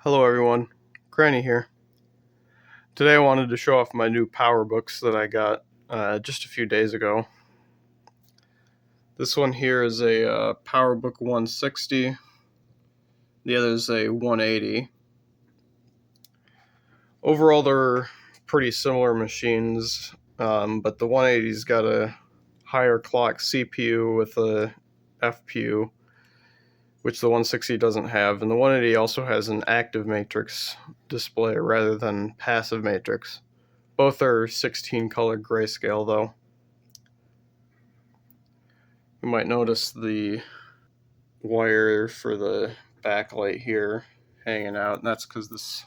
Hello everyone, Granny here. Today I wanted to show off my new PowerBooks that I got just a few days ago. This one here is a PowerBook 160, the other is a 180. Overall they're pretty similar machines, but the 180's got a higher clock CPU with a FPU, which the 160 doesn't have, and the 180 also has an active matrix display rather than passive matrix. Both are 16 color grayscale though. You might notice the wire for the backlight here hanging out, and that's because this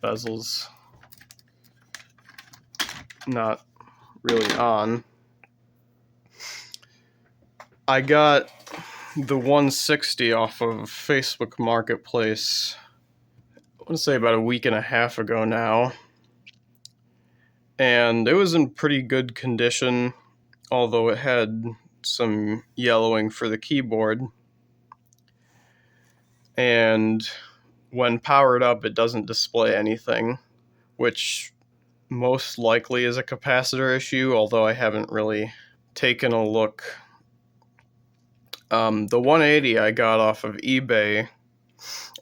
bezel's not really on. I got the 160 off of Facebook Marketplace, I want to say about a week and a half ago now, and it was in pretty good condition, although it had some yellowing for the keyboard. And when powered up, it doesn't display anything, which most likely is a capacitor issue, although I haven't really taken a look. The 180 I got off of eBay,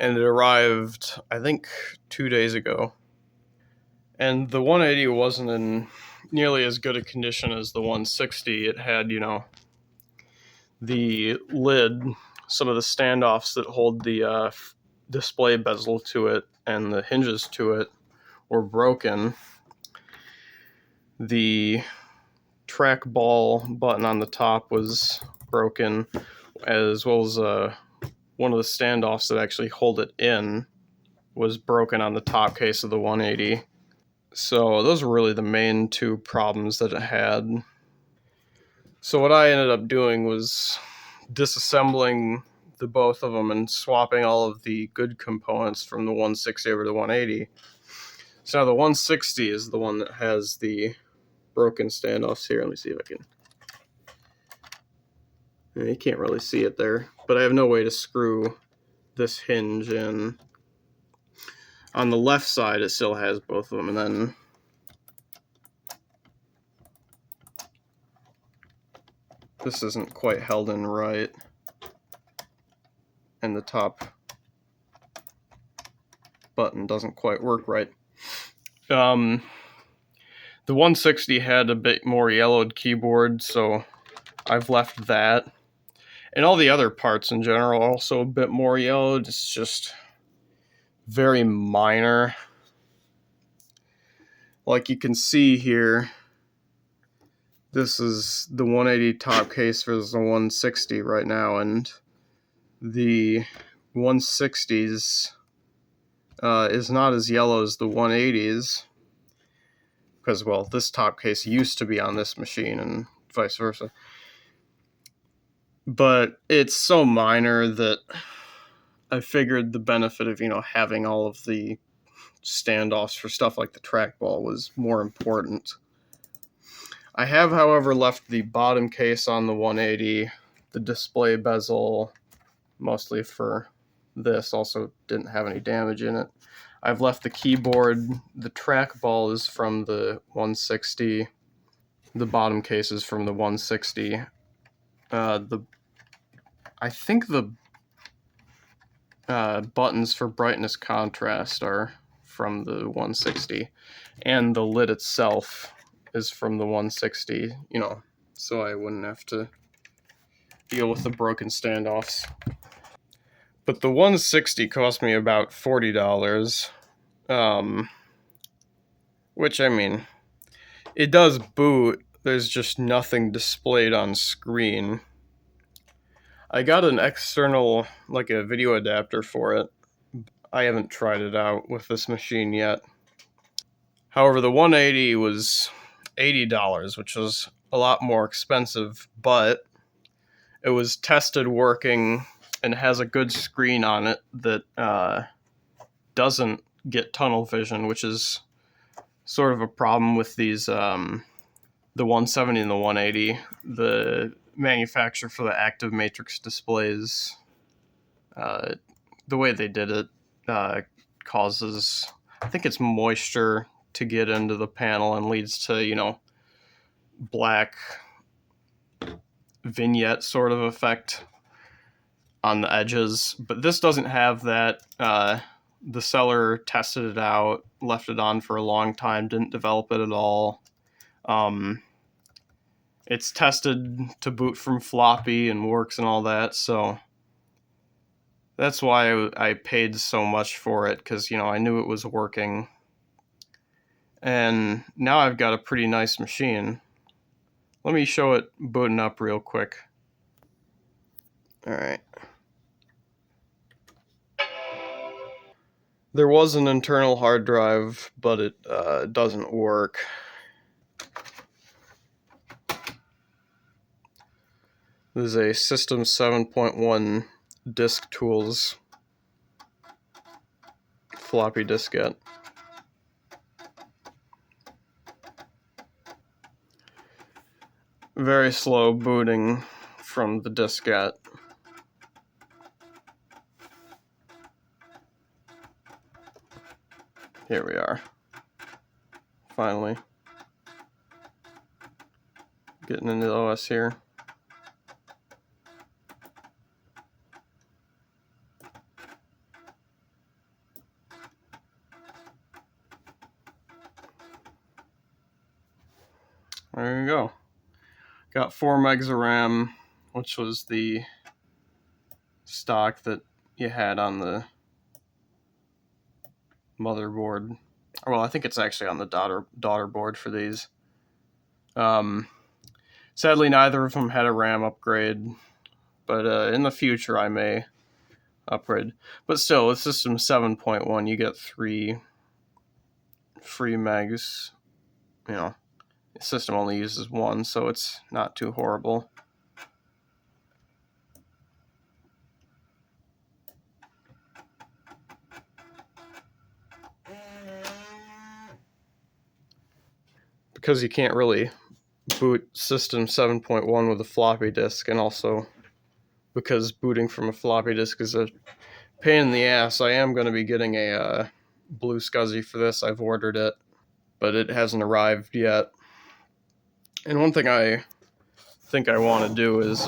and it arrived, I think, 2 days ago. And the 180 wasn't in nearly as good a condition as the 160. It had, the lid, some of the standoffs that hold the display bezel to it and the hinges to it were broken. The trackball button on the top was broken, as well as one of the standoffs that actually hold it in was broken on the top case of the 180. So those were really the main two problems that it had. So what I ended up doing was disassembling the both of them and swapping all of the good components from the 160 over to the 180. So now the 160 is the one that has the broken standoffs here. Let me see if I can. You can't really see it there, but I have no way to screw this hinge in. On the left side, it still has both of them, and then this isn't quite held in right, and the top button doesn't quite work right. The 160 had a bit more yellowed keyboard, so I've left that. And all the other parts in general are also a bit more yellowed. It's just very minor. Like you can see here, this is the 180 top case versus the 160 right now, and the 160s is not as yellow as the 180s, because, well, this top case used to be on this machine and vice versa. But it's so minor that I figured the benefit of, having all of the standoffs for stuff like the trackball was more important. I have, however, left the bottom case on the 180, the display bezel, mostly for this, also didn't have any damage in it. I've left the keyboard, the trackball is from the 160, the bottom case is from the 160. I think the buttons for brightness contrast are from the 160, and the lid itself is from the 160, so I wouldn't have to deal with the broken standoffs. But the 160 cost me about $40, which, it does boot, there's just nothing displayed on screen. I got an external, like a video adapter for it. I haven't tried it out with this machine yet. However, the 180 was $80, which was a lot more expensive, but it was tested working and has a good screen on it that doesn't get tunnel vision, which is sort of a problem with these, the 170 and the 180. The manufacturer for the active matrix displays, the way they did it causes, I think it's moisture to get into the panel and leads to, black vignette sort of effect on the edges. But this doesn't have that. The seller tested it out, left it on for a long time, didn't develop it at all. It's tested to boot from floppy and works and all that, so that's why I paid so much for it, because I knew it was working. And now I've got a pretty nice machine. Let me show it booting up real quick. Alright. There was an internal hard drive, but it doesn't work. This is a System 7.1 Disk Tools floppy diskette. Very slow booting from the diskette. Here we are. Finally. Getting into the OS here. There you go. Got 4 megs of RAM, which was the stock that you had on the motherboard. Well, I think it's actually on the daughter board for these. Sadly, neither of them had a RAM upgrade, but in the future I may upgrade. But still, with System 7.1, you get 3 free megs. The system only uses 1, so it's not too horrible. Because you can't really boot System 7.1 with a floppy disk, and also because booting from a floppy disk is a pain in the ass, I am going to be getting a blue SCSI for this. I've ordered it, but it hasn't arrived yet. And one thing I think I want to do is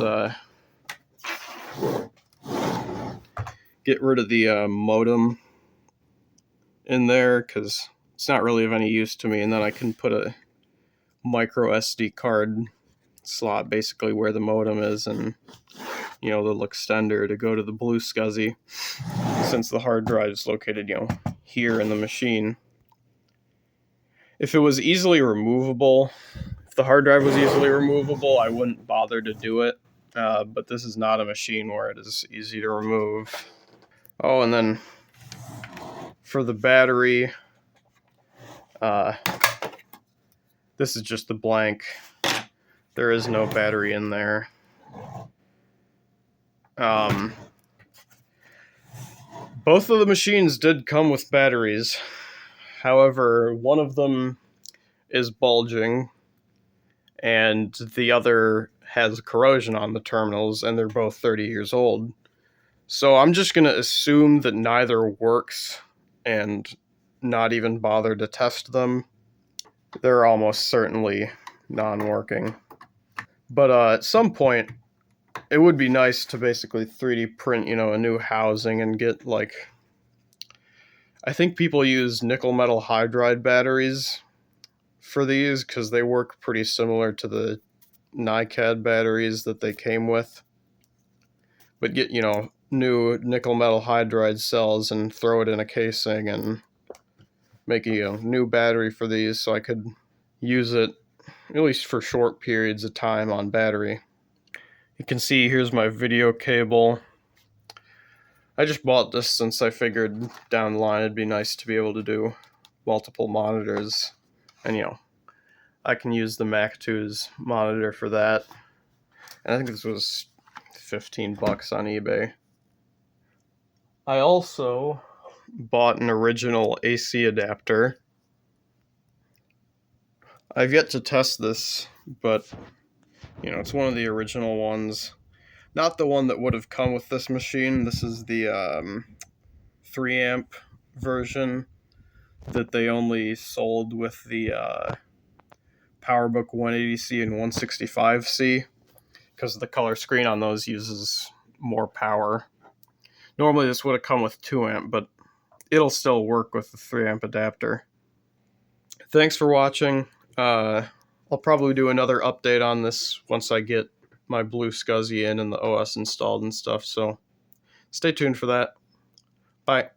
get rid of the modem in there, because it's not really of any use to me, and then I can put a micro SD card slot basically where the modem is, and the little extender to go to the blue SCSI, since the hard drive is located here in the machine. If it was easily removable, if the hard drive was easily removable, I wouldn't bother to do it, but this is not a machine where it is easy to remove. Oh, and then for the battery, this is just the blank. There is no battery in there. Both of the machines did come with batteries. However, one of them is bulging, and the other has corrosion on the terminals, and they're both 30 years old. So I'm just going to assume that neither works and not even bother to test them. They're almost certainly non-working. But at some point, it would be nice to basically 3D print, a new housing and get, I think people use nickel metal hydride batteries for these, because they work pretty similar to the NiCad batteries that they came with. But get, new nickel metal hydride cells and throw it in a casing and make a new battery for these, so I could use it at least for short periods of time on battery. You can see here's my video cable. I just bought this since I figured down the line it'd be nice to be able to do multiple monitors, and I can use the Mac 2's monitor for that. And I think this was $15 on eBay. I also bought an original AC adapter. I've yet to test this, but it's one of the original ones. Not the one that would have come with this machine. This is the 3 amp version that they only sold with the PowerBook 180C and 165C, because the color screen on those uses more power. Normally this would have come with 2 amp, but it'll still work with the 3 amp adapter. Thanks for watching. I'll probably do another update on this once I get my Blue SCSI in and the OS installed and stuff, so stay tuned for that. Bye.